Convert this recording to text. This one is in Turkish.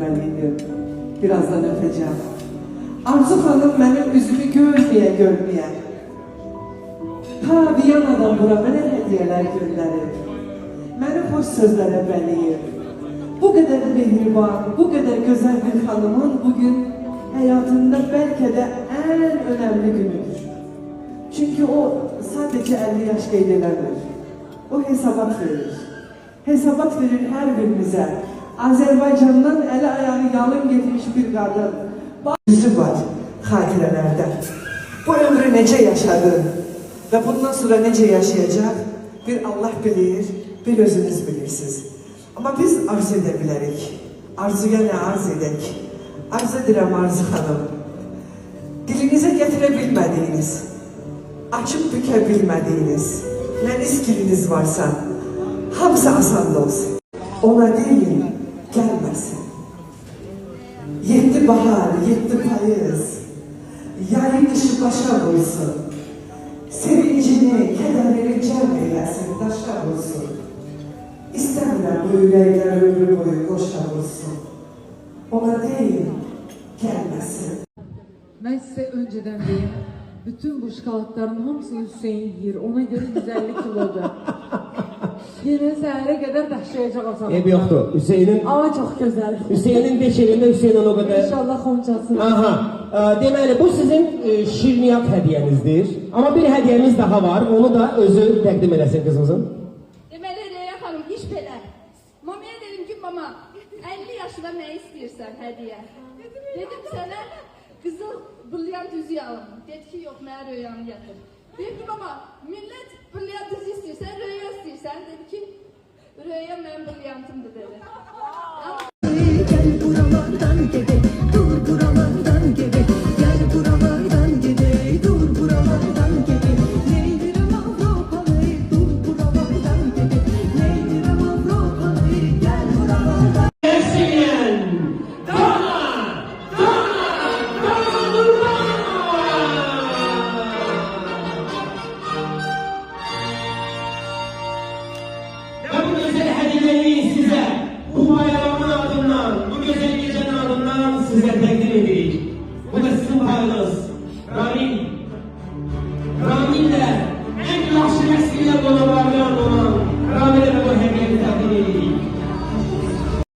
vermeliydim. Birazdan öpeceğim. Arzu Hanım benim üzümü görmeye. Ta Viyana'dan bura mənə hediyeler gönderir. Beni hoş sözlere bəliyir. Bu kadar mehriban, bu kadar güzel bir hanımın bugün hayatında belki de en önemli günüdür. Çünkü o sadece 50 yaş qeydiləmir. O hesabat verir. Hesabat verir her birimize. Azerbaycan'dan eli ayağı yalın getmiş bir kadın. Yüzü var hatirelerde. Bu ömrü nece yaşadı ve bundan sonra nece yaşayacak bir Allah bilir, bir özünüz bilirsiniz. Ama biz arzu edebilirik. Arzuya ne arz edek? Arz edirəm Arzu Hanım. Dilinize getirebilmediğiniz, açıp bükebilmediğiniz, ne iskiliniz varsa, hamısı asan olsun. Ona deyin, gelmesin. 7 bahar, 7 payız, yayın dışı başa vursun. Sevincini, kederini cem eylesin, taşa vursun. İstəmirəm bu ürəklər ömrü boyu qoşa vursun. Ona deyin, gelmesin. Ben size önceden diyeyim, bütün bu şokoladların hamısını Hüseyin yiyir. Ona göre 150 kilodur. Yine səhərə qədər daşıyacaq o zaman. Ev yoktu. Hüseyin'in... Ama çok güzel. Hüseyin'in 5 elinde Hüseyin'in o kadar... İnşallah xonçası. Aha. Deməli, bu sizin şirniyyat hədiyyənizdir. Ama bir hədiyyəmiz daha var. Onu da özü təqdim eləsin kızımızın. Deməli, Rəya xanım, iş belə. Mamaya dedim ki, mama, 50 yaşında ne istiyorsan hediye? Dedim sana, kızıl brilliant yüzüğü alın. Dedi ki, yok, mənə röyanı yatır. Dedim ki, mama, millet brilliant yüzüğü istiyorsan, röya istiyorsan. Dedi ki, röya mənim brilliantımdır dedi.